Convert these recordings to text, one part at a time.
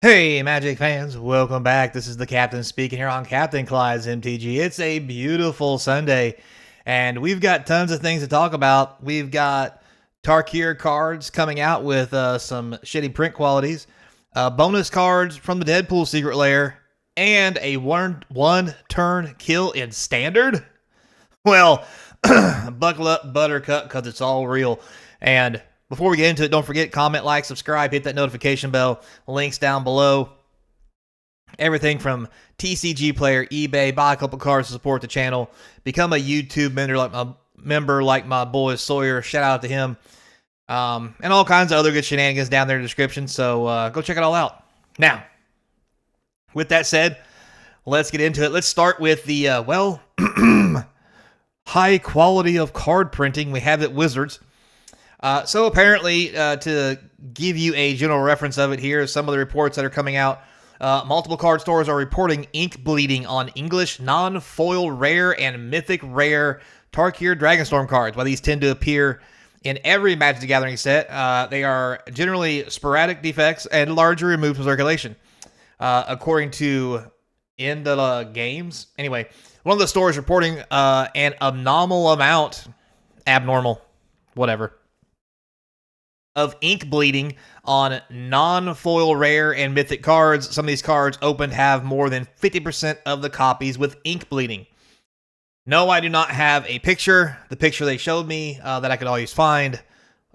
Hey, Magic fans, welcome back. This is the Captain speaking here on Capnclydes MTG. It's a beautiful Sunday, and we've got tons of things to talk about. We've got Tarkir cards coming out with some shitty print qualities, bonus cards from the Deadpool secret lair, and a one-turn kill in Standard. Well, buckle up, Buttercup, because it's all real. And before we get into it, don't forget, comment, like, subscribe, hit that notification bell. Links down below. Everything from TCG Player, eBay, buy a couple cards to support the channel. Become a YouTube member like my boy Sawyer. Shout out to him. And all kinds of other good shenanigans down there in the description. So go check it all out. Now, with that said, let's get into it. Let's start with the, high quality of card printing we have at Wizards. So apparently, to give you a general reference of it here, some of the reports that are coming out, multiple card stores are reporting ink bleeding on English non-foil rare and mythic rare Tarkir Dragonstorm cards. While these tend to appear in every Magic the Gathering set, they are generally sporadic defects and largely removed from circulation. According to In the Games, anyway, one of the stores reporting an abnormal, whatever, of ink bleeding on non-foil rare and mythic cards. Some of these cards opened have more than 50% of the copies with ink bleeding. No, I do not have a picture. The picture they showed me that I could always find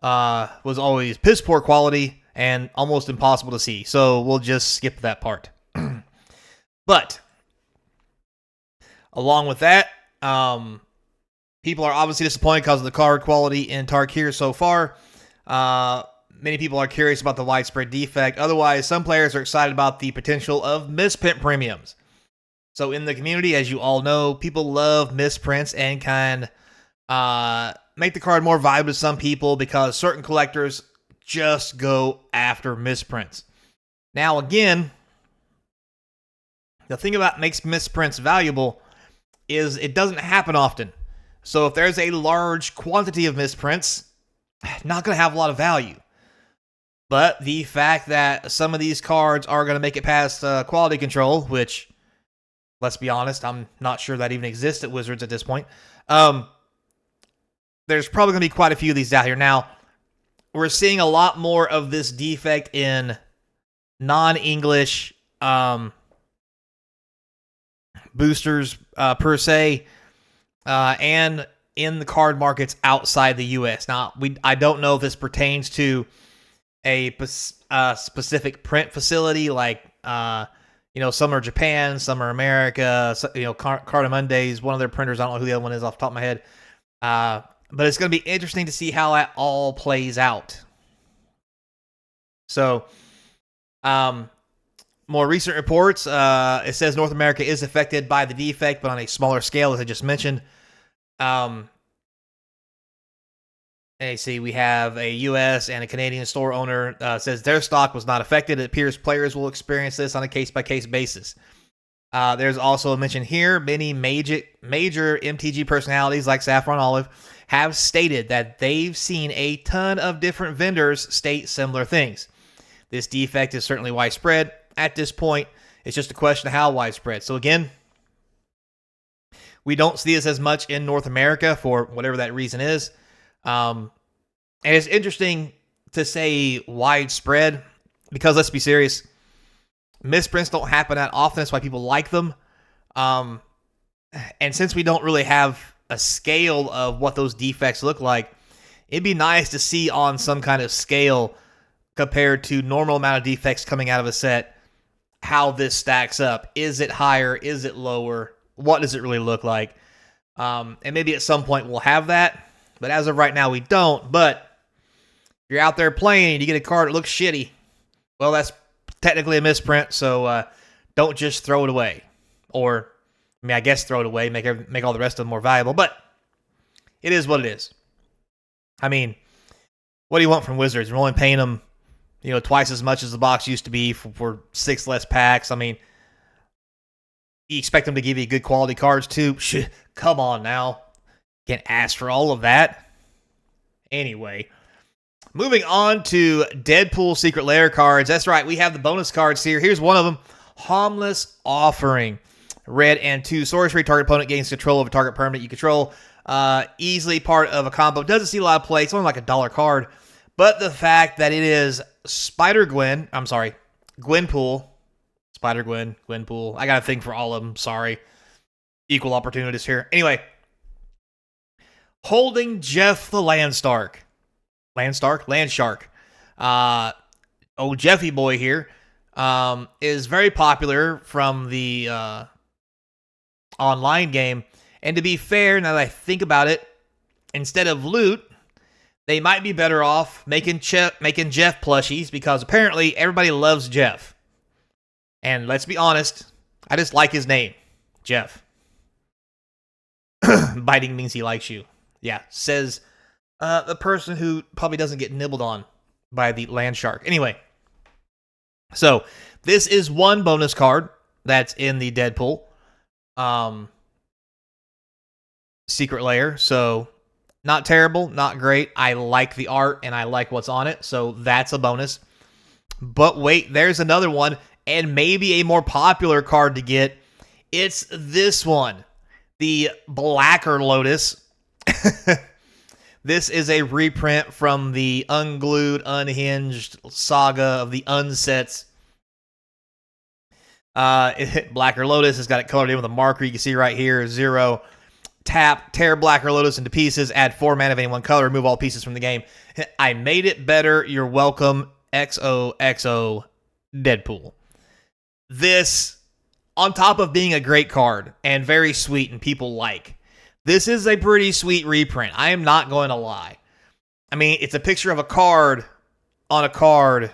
was always piss poor quality and almost impossible to see. So we'll just skip that part. But along with that, people are obviously disappointed because of the card quality in Tarkir so far. Many people are curious about the widespread defect. Otherwise, some players are excited about the potential of misprint premiums. So in the community, as you all know, people love misprints and can make the card more viable to some people because certain collectors just go after misprints. Now, again, the thing about makes misprints valuable is it doesn't happen often. So if there's a large quantity of misprints, not going to have a lot of value. But the fact that some of these cards are going to make it past quality control, which, let's be honest, I'm not sure that even exists at Wizards at this point. There's probably going to be quite a few of these out here. Now, we're seeing a lot more of this defect in non-English boosters per se, and in the card markets outside the U.S. Now, I don't know if this pertains to a specific print facility, like, some are Japan, some are America, Cardamonde's one of their printers. I don't know who the other one is off the top of my head. But it's going to be interesting to see how that all plays out. So, more recent reports, it says North America is affected by the defect, but on a smaller scale, as I just mentioned. And see, we have a U.S. and a Canadian store owner says their stock was not affected. It appears players will experience this on a case-by-case basis. There's also a mention here, many major MTG personalities like Saffron Olive have stated that they've seen a ton of different vendors state similar things. This defect is certainly widespread. At this point, it's just a question of how widespread. So again, we don't see this as much in North America for whatever that reason is. And it's interesting to say widespread because, let's be serious, misprints don't happen that often. That's why people like them. And since we don't really have a scale of what those defects look like, it'd be nice to see on some kind of scale compared to normal amount of defects coming out of a set how this stacks up. Is it higher? Is it lower? What does it really look like? And maybe at some point we'll have that. But as of right now, we don't. But if you're out there playing and you get a card that looks shitty, well, that's technically a misprint, so don't just throw it away. Or, I guess throw it away, make all the rest of them more valuable. But it is what it is. I mean, what do you want from Wizards? We're only paying them, twice as much as the box used to be for 6 less packs. I mean, you expect them to give you good quality cards too? Come on now. Can't ask for all of that. Anyway, Moving on to Deadpool Secret Lair cards. That's right, we have the bonus cards here. Here's one of them. Harmless Offering. Red and 2 sorcery. Target opponent gains control of a target permanent you control. Easily part of a combo. Doesn't see a lot of play. It's only like $1 card. But the fact that it is Gwenpool. Spider-Gwen, Gwenpool. I got a thing for all of them. Sorry. Equal opportunities here. Anyway. Holding Jeff the Landstark. Landshark. Jeffy boy here is very popular from the online game. And to be fair, now that I think about it, instead of loot, they might be better off making Jeff plushies, because apparently everybody loves Jeff. And let's be honest, I just like his name, Jeff. Biting means he likes you. Yeah, says the person who probably doesn't get nibbled on by the land shark. Anyway, so this is one bonus card that's in the Deadpool Secret Lair. So not terrible, not great. I like the art and I like what's on it, so that's a bonus. But wait, there's another one, and maybe a more popular card to get. It's this one, the Blacker Lotus. This is a reprint from the Unglued, Unhinged saga of the Unsets. Blacker Lotus has got it colored in with a marker. You can see right here, 0. Tap, tear Blacker Lotus into pieces, add 4 mana of any one color, remove all pieces from the game. I made it better. You're welcome. XOXO Deadpool. This, on top of being a great card and very sweet and people like, this is a pretty sweet reprint. I am not going to lie. I mean, it's a picture of a card on a card,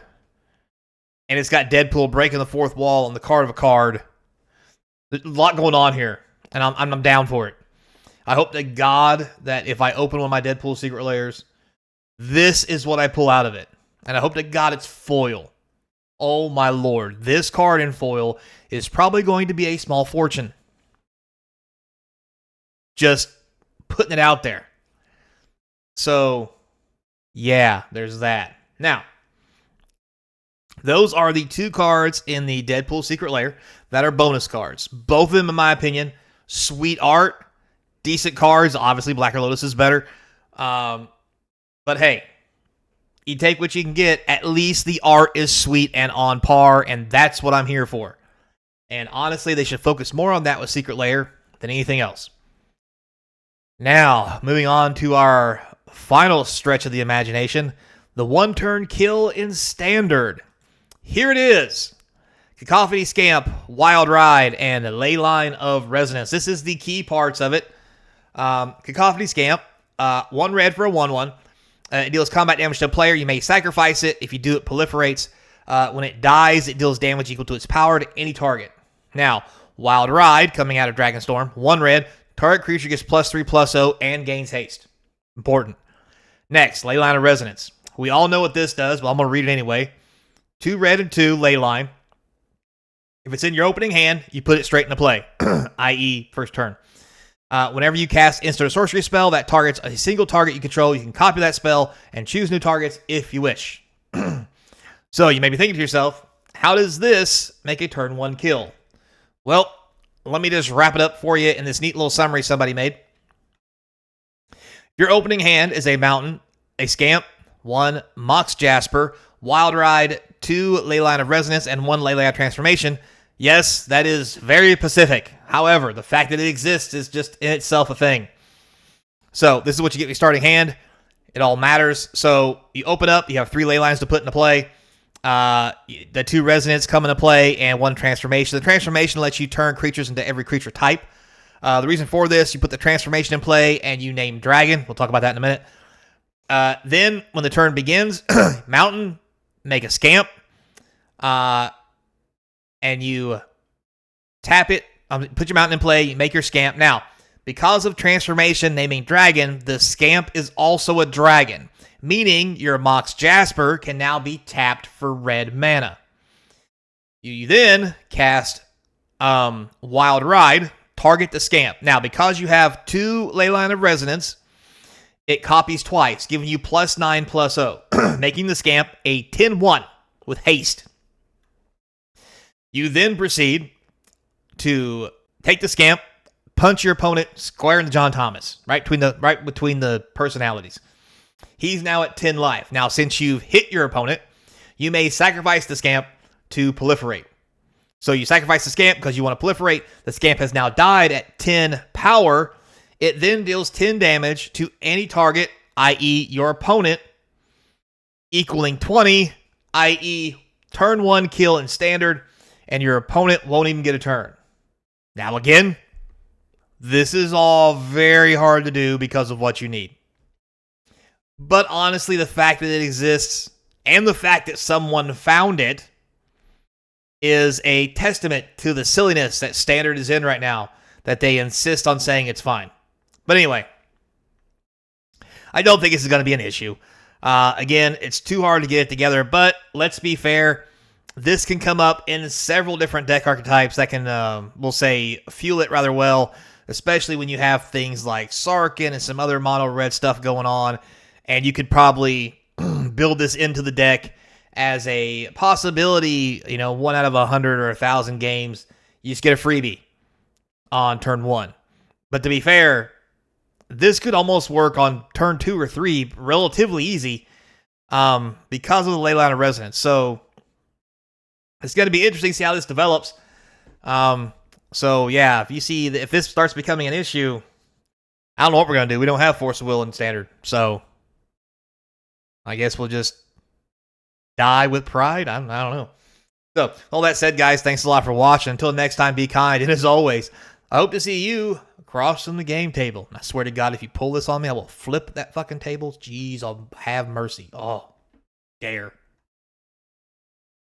and it's got Deadpool breaking the fourth wall on the card of a card. There's a lot going on here, and I'm down for it. I hope to God that if I open one of my Deadpool Secret Lairs, this is what I pull out of it. And I hope to God it's foil. Oh my Lord. This card in foil is probably going to be a small fortune. Just putting it out there. So, yeah, there's that. Now, those are the 2 cards in the Deadpool Secret Lair that are bonus cards. Both of them, in my opinion, sweet art. Decent cards. Obviously, Blacker Lotus is better. But hey, you take what you can get. At least the art is sweet and on par, and that's what I'm here for. And honestly, they should focus more on that with Secret Lair than anything else. Now, moving on to our final stretch of the imagination, the 1-turn kill in Standard. Here it is. Cacophony Scamp, Wild Ride, and Leyline of Resonance. This is the key parts of it. Cacophony Scamp, 1 red for a 1/1. It deals combat damage to a player. You may sacrifice it. If you do, it proliferates. When it dies, it deals damage equal to its power to any target. Now, Wild Ride, coming out of Dragonstorm, 1 red. Target creature gets +3/+0 and gains haste. Important. Next, Leyline of Resonance. We all know what this does, but I'm going to read it anyway. 2 red and 2 Leyline. If it's in your opening hand, you put it straight into play, i.e. first turn. Whenever you cast instant or sorcery spell that targets a single target you control, you can copy that spell and choose new targets if you wish. So you may be thinking to yourself, how does this make a turn 1 kill? Well, let me just wrap it up for you in this neat little summary somebody made. Your opening hand is a Mountain, a Scamp, 1 Mox Jasper, Wild Ride, 2 Leyline of Resonance, and 1 Leyline of Transformation. Yes, that is very Pacific. However, the fact that it exists is just in itself a thing. So this is what you get with your starting hand. It all matters. So you open up, you have 3 Leylines to put into play. The 2 Resonance come into play, and 1 Transformation. The Transformation lets you turn creatures into every creature type. The reason for this, you put the Transformation in play, and you name Dragon. We'll talk about that in a minute. Then, when the turn begins, Mountain, make a Scamp. And you tap it, put your Mountain in play, you make your Scamp. Now, because of Transformation naming Dragon, the Scamp is also a Dragon, meaning your Mox Jasper can now be tapped for red mana. You then cast Wild Ride, target the Scamp. Now, because you have 2 Leyline of Resonance, it copies twice, giving you +9/+0, making the Scamp a 10-1 with haste. You then proceed to take the Scamp, punch your opponent square in the John Thomas, right between the personalities. He's now at 10 life. Now, since you've hit your opponent, you may sacrifice the Scamp to proliferate. So you sacrifice the Scamp because you want to proliferate. The Scamp has now died at 10 power. It then deals 10 damage to any target, i.e. your opponent, equaling 20, i.e. turn 1 kill in standard, and your opponent won't even get a turn. Now again, this is all very hard to do because of what you need. But honestly, the fact that it exists and the fact that someone found it is a testament to the silliness that standard is in right now, that they insist on saying it's fine. But anyway, I don't think this is going to be an issue. Again, it's too hard to get it together, but let's be fair. This can come up in several different deck archetypes that can, we'll say, fuel it rather well, especially when you have things like Sarkin and some other mono red stuff going on, and you could probably build this into the deck as a possibility, 1 out of 100 or 1,000 games, you just get a freebie on turn 1. But to be fair, this could almost work on turn 2 or 3 relatively easy because of the ley line of resonance. So it's going to be interesting to see how this develops. So yeah, if this starts becoming an issue, I don't know what we're going to do. We don't have Force of Will in standard. So I guess we'll just die with pride. I don't know. So all that said, guys, thanks a lot for watching. Until next time, be kind. And as always, I hope to see you across from the game table. And I swear to God, if you pull this on me, I will flip that fucking table. Jeez, I'll have mercy. Oh, dare.